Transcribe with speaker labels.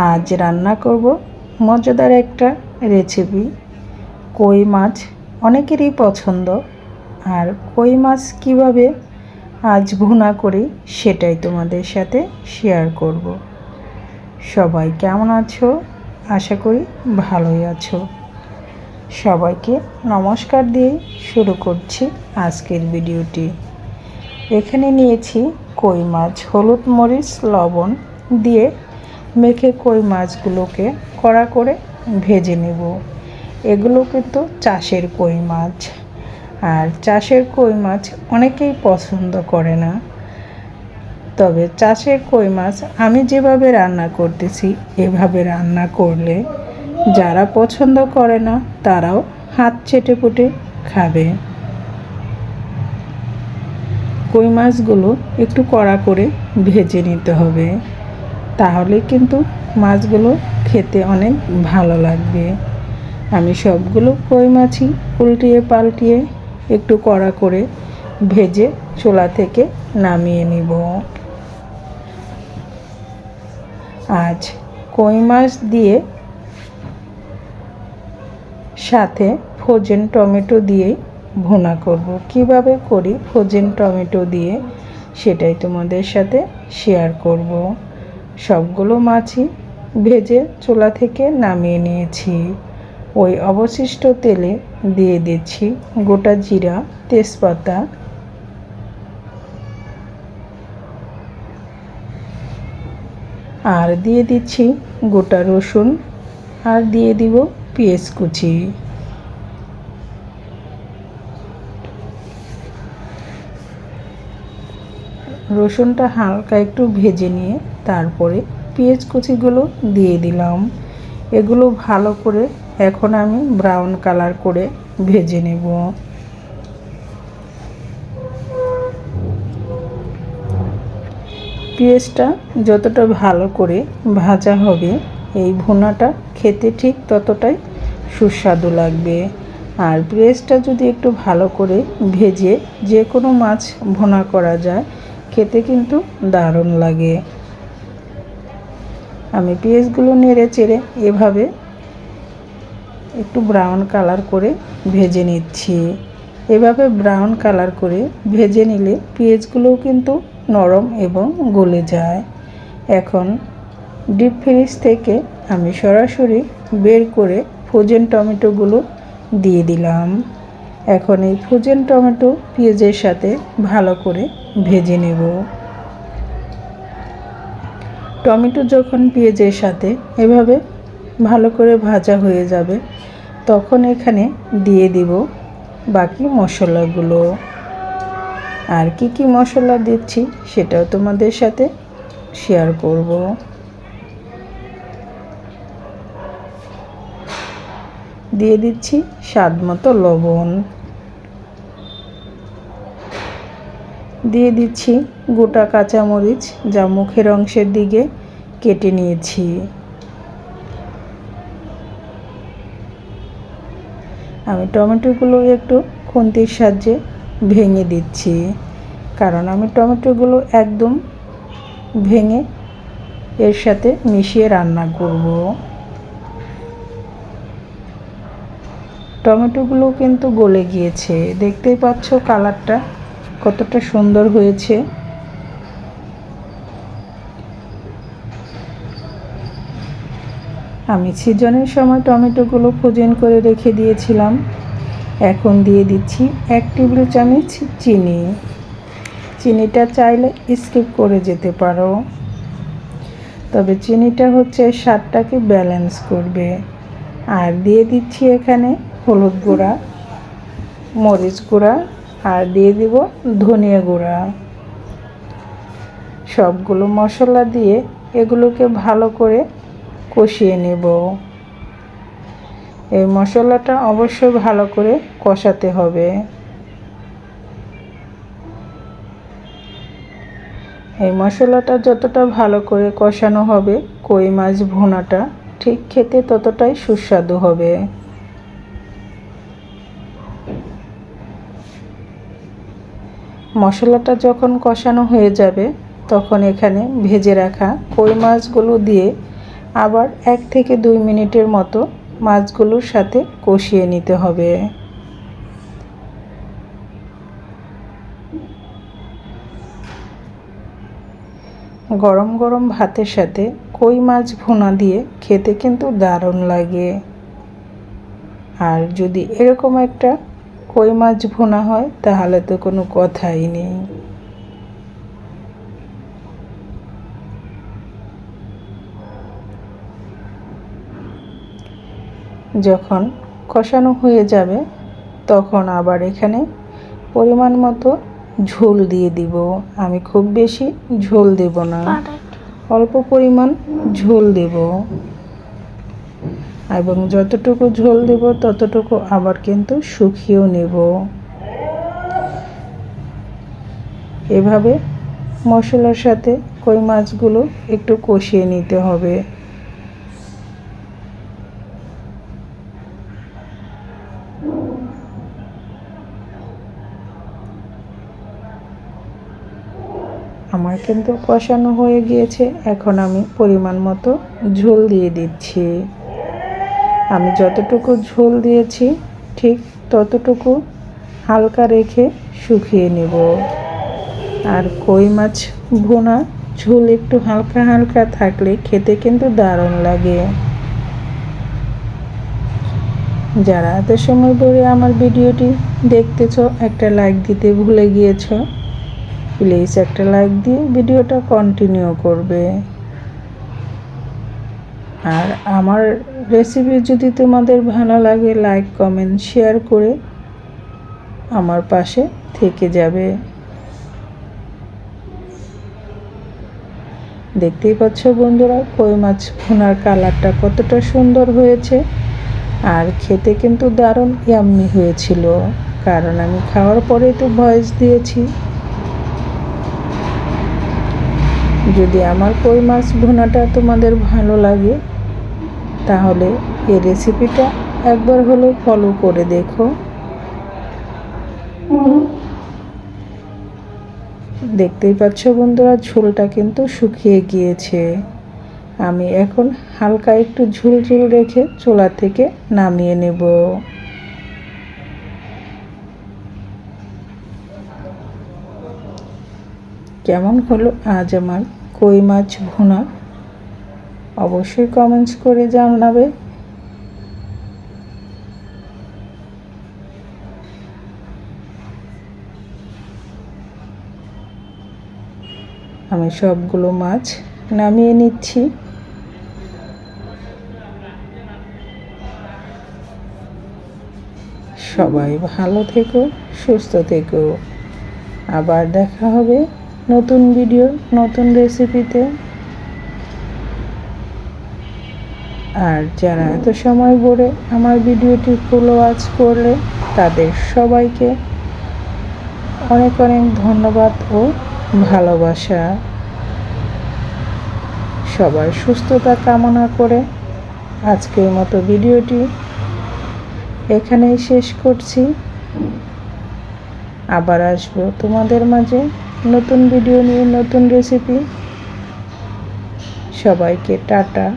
Speaker 1: আজ রান্না করব মজাদার একটা রেসিপি। কই মাছ অনেকেরই পছন্দ, আর কই মাছ কীভাবে আজ ভুনা করি সেটাই তোমাদের সাথে শেয়ার করব। সবাই কেমন আছো? আশা করি ভালোই আছো। সবাইকে নমস্কার দিয়ে শুরু করছি আজকের ভিডিওটি। এখানে নিয়েছি কই মাছ, হলুদ মরিচ লবণ দিয়ে মেখে কই মাছগুলোকে কড়া করে ভেজে নেব। এগুলো কিন্তু চাষের কই মাছ, আর চাষের কই মাছ অনেকেই পছন্দ করে না। তবে চাষের কই মাছ আমি যেভাবে রান্না করতেছি এভাবে রান্না করলে যারা পছন্দ করে না তারাও হাত চেটেপুটে খাবে। কই মাছগুলো একটু কড়া করে ভেজে নিতে হবে, তাহলে কিন্তু মাছগুলো খেতে অনেক ভালো লাগবে। আমি সবগুলো কই মাছই উল্টিয়ে পাল্টিয়ে একটু কড়া করে ভেজে চুলা থেকে নামিয়ে নিব। আজ কই মাছ দিয়ে সাথে ফ্রোজেন টমেটো দিয়ে ভুনা করব। কিভাবে করি ফ্রোজেন টমেটো দিয়ে সেটাই তোমাদের সাথে শেয়ার করব। সবগুলো মাছই ভেজে চুলা থেকে নামিয়ে নিয়েছি। ওই অবশিষ্ট তেলে দিয়ে দিচ্ছি গোটা জিরা, তেজপাতা, আর দিয়ে দিচ্ছি গোটা রসুন, আর দিয়ে দিব পেঁয়াজ কুচি। রসুনটা হালকা একটু ভেজে নিয়ে তারপরে পেঁয়াজ কুচিগুলো দিয়ে দিলাম। এগুলো ভালো করে এখন আমি ব্রাউন কালার করে ভেজে নেব। পেঁয়াজটা যতটা ভালো করে ভাজা হবে এই ভুনাটা খেতে ঠিক ততটাই সুস্বাদু লাগবে। আর পেঁয়াজটা যদি একটু ভালো করে ভেজে যে কোনো মাছ ভুনা করা যায়, খেতে কিন্তু দারুণ লাগে। আমি পেঁয়াজগুলো নেড়ে চেড়ে এভাবে একটু ব্রাউন কালার করে ভেজে নিচ্ছি। এভাবে ব্রাউন কালার করে ভেজে নিলে পেঁয়াজগুলোও কিন্তু নরম এবং গলে যায়। এখন ডিপ ফ্রিজ থেকে আমি সরাসরি বের করে ফ্রোজেন টমেটোগুলো দিয়ে দিলাম। এখন এই ফ্রোজেন টমেটো পেঁয়াজের সাথে ভালো করে ভেজে নেব। টমেটো যখন পেঁয়াজের সাথে এভাবে ভালো করে ভাজা হয়ে যাবে তখন এখানে দিয়ে দিব বাকি মশলাগুলো। আর কি কি মশলা দিচ্ছি সেটাও তোমাদের সাথে শেয়ার করব। দিয়ে দিচ্ছি স্বাদ মতো লবণ, দিয়ে দিচ্ছি গোটা কাঁচামরিচ যা মুখের অংশের দিকে কেটে নিয়েছি। আমি টমেটোগুলো একটু খুন্তির সাহায্যে ভেঙে দিচ্ছি, কারণ আমি টমেটোগুলো একদম ভেঙে এর সাথে মিশিয়ে রান্না করব। টমেটোগুলো কিন্তু গলে গিয়েছে, দেখতেই পাচ্ছ কালারটা কতটা সুন্দর হয়েছে। আমি সিজনের সময় টমেটোগুলো ফ্রোজেন করে রেখে দিয়েছিলাম। এখন দিয়ে দিচ্ছি 1 টেবিল চামচ চিনি। চিনিটা চাইলে স্কিপ করে যেতে পারো, তবে চিনিটা হচ্ছে স্বাদটাকে ব্যালেন্স করবে। আর দিয়ে দিচ্ছি এখানে হলুদ গুঁড়া, মরিচ গুঁড়া, আর দিয়ে দিব ধনিয়া গুঁড়া। সবগুলো মশলা দিয়ে এগুলোকে ভালো করে কষিয়ে নেব। এই মশলাটা অবশ্যই ভালো করে কষাতে হবে। এই মশলাটা যতটা ভালো করে কষানো হবে কই মাছ ভুনাটা ঠিক খেতে ততটাই সুস্বাদু হবে। মশলাটা যখন কষানো হয়ে যাবে তখন এখানে ভেজে রাখা কই মাছগুলো দিয়ে আবার 1 থেকে 2 মিনিটের মতো মাছগুলোর সাথে কষিয়ে নিতে হবে। গরম গরম ভাতের সাথে কই মাছ ভুনা দিয়ে খেতে কিন্তু দারুণ লাগে। আর যদি এরকম একটা কই মাছ ভুনা হয় তাহলে তো কোনো কথাই নেই। যখন কষানো হয়ে যাবে তখন আবার এখানে পরিমাণ মতো ঝোল দিয়ে দিব। আমি খুব বেশি ঝোল দেব না, অল্প পরিমাণ ঝোল দেব, এবং যতটুকু ঝোল দেব ততটুকু আবার কিন্তু শুকিয়েও নেব। এভাবে মশলার সাথে কই মাছগুলো একটু কষিয়ে নিতে হবে। আমার কিন্তু কষানো হয়ে গিয়েছে। এখন আমি পরিমাণ মতো ঝোল দিয়ে দিচ্ছি। আমি যতটুকু ঝোল দিয়েছি ঠিক ততটুকু হালকা রেখে শুকিয়ে নেব। আর কই মাছ ভুনা ঝোল একটু হালকা হালকা থাকলে খেতে কিন্তু দারুণ লাগে। যারা এত সময় ধরে আমার ভিডিওটি দেখতেছো, একটা লাইক দিতে ভুলে গিয়েছো, প্লিজ একটা লাইক দিয়ে ভিডিওটা কন্টিনিউ করবে। আর আমার রেসিপি যদি তোমাদের ভালো লাগে, লাইক কমেন্ট শেয়ার করে আমার পাশে থেকে যাবে। দেখতেই পাচ্ছ বন্ধুরা, কই মাছ ভুনার কালারটা কতটা সুন্দর হয়েছে। আর খেতে কিন্তু দারুণ ইয়াম্মি হয়েছিল, কারণ আমি খাওয়ার পরেই তো ভয়েস দিয়েছি। যদি আমার কই মাছ ভুনাটা তোমাদের ভালো লাগে তাহলে এই রেসিপিটা একবার হলেও ফলো করে দেখো। দেখতেই পাচ্ছ বন্ধুরা, ঝোলটা কিন্তু শুকিয়ে গিয়েছে। আমি এখন হালকা একটু ঝোল ঝোল রেখে চুলা থেকে নামিয়ে নেব। কেমন হলো আজ আমার কই মাছ ভুনা অবশ্যই কমেন্টস করে জানাবে। আমি সবগুলো মাছ নামিয়ে নিচ্ছি। সবাই ভালো থেকো, সুস্থ থেকো। আবার দেখা হবে নতুন ভিডিও, নতুন রেসিপিতে। আর যারা এত সময় ধরে আমার ভিডিওটি ফলো ওয়াচ করলে তাদের সবাইকে অনেক অনেক ধন্যবাদ ও ভালোবাসা। সবার সুস্থতা কামনা করে আজকের মতো ভিডিওটি এখানেই শেষ করছি। আবার আসবো তোমাদের মাঝে নতুন ভিডিও নিয়ে, নতুন রেসিপি। সবাইকে টাটা।